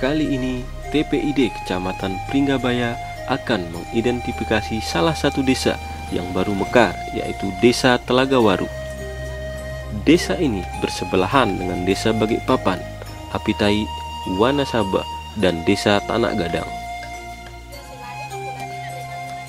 Kali ini TPID Kecamatan Pringgabaya akan mengidentifikasi salah satu desa yang baru mekar, yaitu Desa Telaga Waru. Desa ini bersebelahan dengan Desa Balikpapan, Apitai, Wanasaba, dan Desa Tanak Gadang.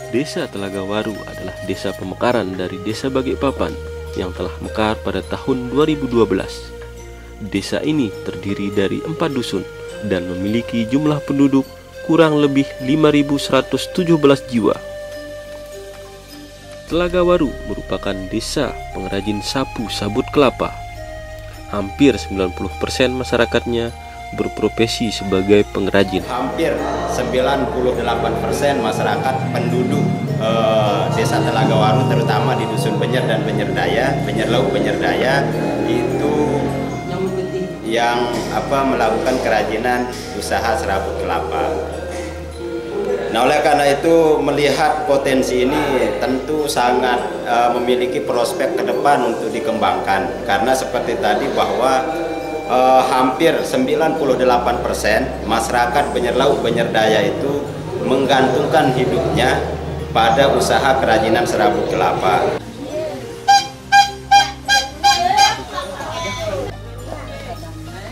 Desa Telaga Waru adalah desa pemekaran dari Desa Balikpapan yang telah mekar pada tahun 2012. Desa ini terdiri dari 4 dusun dan memiliki jumlah penduduk kurang lebih 5.117 jiwa. Telaga Waru merupakan desa pengrajin sapu sabut kelapa. Hampir 90% masyarakatnya berprofesi sebagai pengrajin. Hampir 98% masyarakat penduduk Desa Telaga Waru, terutama di Dusun Benyer dan Benyerdaya, Benyerlau Benyerdaya, itu yang melakukan kerajinan usaha serabut kelapa. Nah, oleh karena itu melihat potensi ini tentu sangat memiliki prospek ke depan untuk dikembangkan, karena seperti tadi bahwa hampir 98% masyarakat Benyerlau Benyerdaya itu menggantungkan hidupnya pada usaha kerajinan serabut kelapa.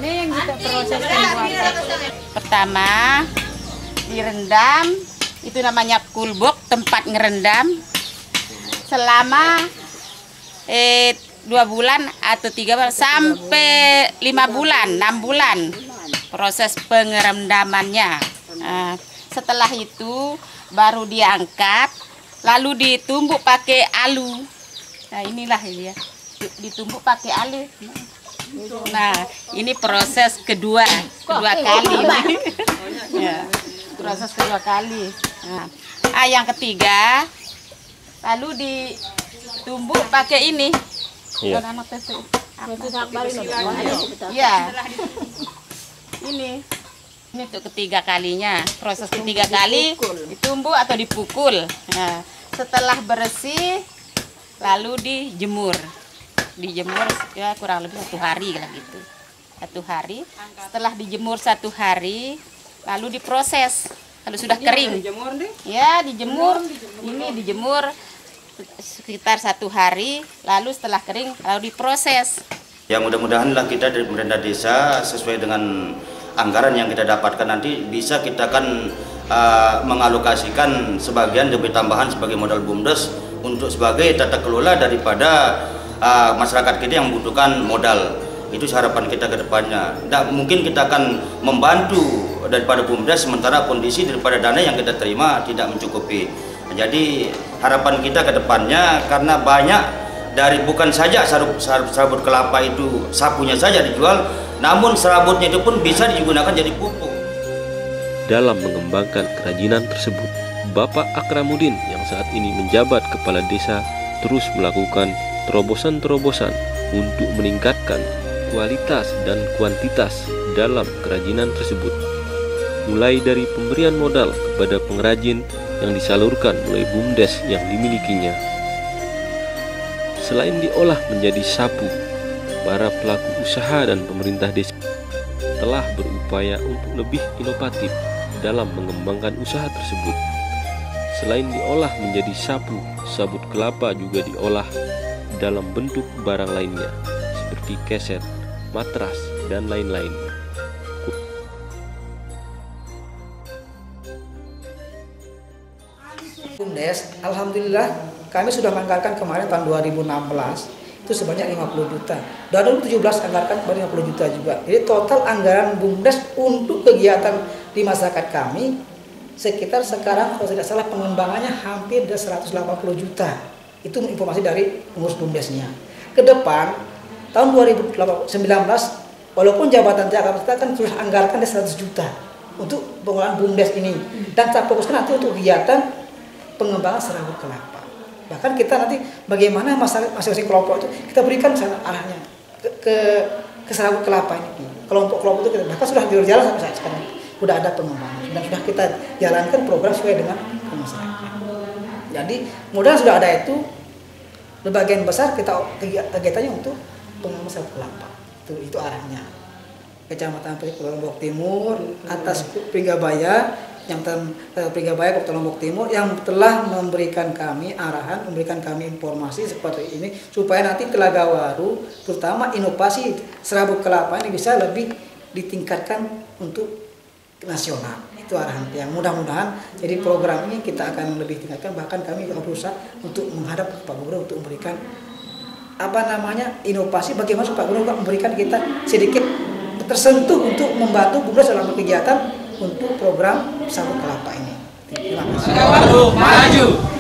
Ini yang kita proses pertama direndam, itu namanya kulbok, tempat ngerendam selama 2 bulan atau 3 bulan sampai 5 bulan, 6 bulan proses pengerendamannya. Nah, setelah itu baru diangkat, lalu ditumbuk pakai alu. Nah, inilah ya, ditumbuk pakai alu. Nah, ini proses kedua kali. Ya, proses kedua kali. Nah, yang ketiga, lalu ditumbuk pakai ini. Iya. Ya. Ini untuk ketiga kalinya. Proses ketiga kali ditumbuk atau dipukul. Nah, setelah bersih, lalu dijemur. Dijemur ya kurang lebih 1 hari lah gitu. 1 hari. Setelah dijemur 1 hari, lalu diproses. Kalau sudah kering, ya dijemur. Ini dijemur sekitar 1 hari, lalu setelah kering lalu diproses. Ya, mudah-mudahanlah kita dari pemerintah desa sesuai dengan anggaran yang kita dapatkan nanti bisa kita kan mengalokasikan sebagian demi tambahan sebagai modal BUMDes untuk sebagai tata kelola daripada masyarakat kita yang membutuhkan modal. Itu harapan kita ke depannya. Dan mungkin kita akan membantu daripada BUMDes sementara kondisi daripada dana yang kita terima tidak mencukupi. Jadi harapan kita ke depannya, karena banyak dari bukan saja serabut kelapa itu sapunya saja dijual, namun serabutnya itu pun bisa digunakan jadi pupuk. Dalam mengembangkan kerajinan tersebut, Bapak Akramuddin yang saat ini menjabat kepala desa terus melakukan terobosan-terobosan untuk meningkatkan kualitas dan kuantitas dalam kerajinan tersebut. Mulai dari pemberian modal kepada pengrajin yang disalurkan oleh BUMDes yang dimilikinya. Selain diolah menjadi sapu, para pelaku usaha dan pemerintah desa telah berupaya untuk lebih inovatif dalam mengembangkan usaha tersebut. Selain diolah menjadi sapu, sabut kelapa juga diolah dalam bentuk barang lainnya seperti keset, matras, dan lain-lain. BUMDes, alhamdulillah kami sudah menganggarkan kemarin tahun 2016 itu sebanyak 50 juta. Dan 2017 anggarkan sebanyak 50 juta juga. Jadi total anggaran BUMDes untuk kegiatan di masyarakat kami sekitar sekarang kalau tidak salah pengembangannya hampir 180 juta. Itu informasi dari pengurus BUMDesnya. Ke depan tahun 2019 walaupun jabatan Jakarta kan sudah anggarkan 100 juta untuk pengelolaan BUMDes ini, dan kita fokuskan nanti untuk kegiatan pengembangan serabut kelapa. Bahkan kita nanti bagaimana masing-masing kelompok itu kita berikan arahnya ke serabut kelapa ini. Kelompok-kelompok itu kita bahkan sudah berjalan sampai saat sekarang. Sudah ada pengembangan dan sudah kita jalankan program sesuai dengan masyarakat. Jadi mudah sudah ada itu, sebagian besar kita kegiatannya untuk pengembangan serabut kelapa. Itu arahnya. Kecamatan Lombok Timur, atas Pringgabaya, Pringgabaya Kota Lombok Timur yang telah memberikan kami arahan, memberikan kami informasi seperti ini supaya nanti Telaga Waru, terutama inovasi serabut kelapa ini bisa lebih ditingkatkan untuk nasional. Itu arahan yang mudah-mudahan. Jadi program ini kita akan lebih tingkatkan, bahkan kami akan berusaha untuk menghadap ke Pak Gubernur untuk memberikan inovasi bagaimana Pak Gubernur memberikan kita sedikit tersentuh untuk membantu Bumdes dalam kegiatan untuk program sabut kelapa ini. Terima kasih. Maju.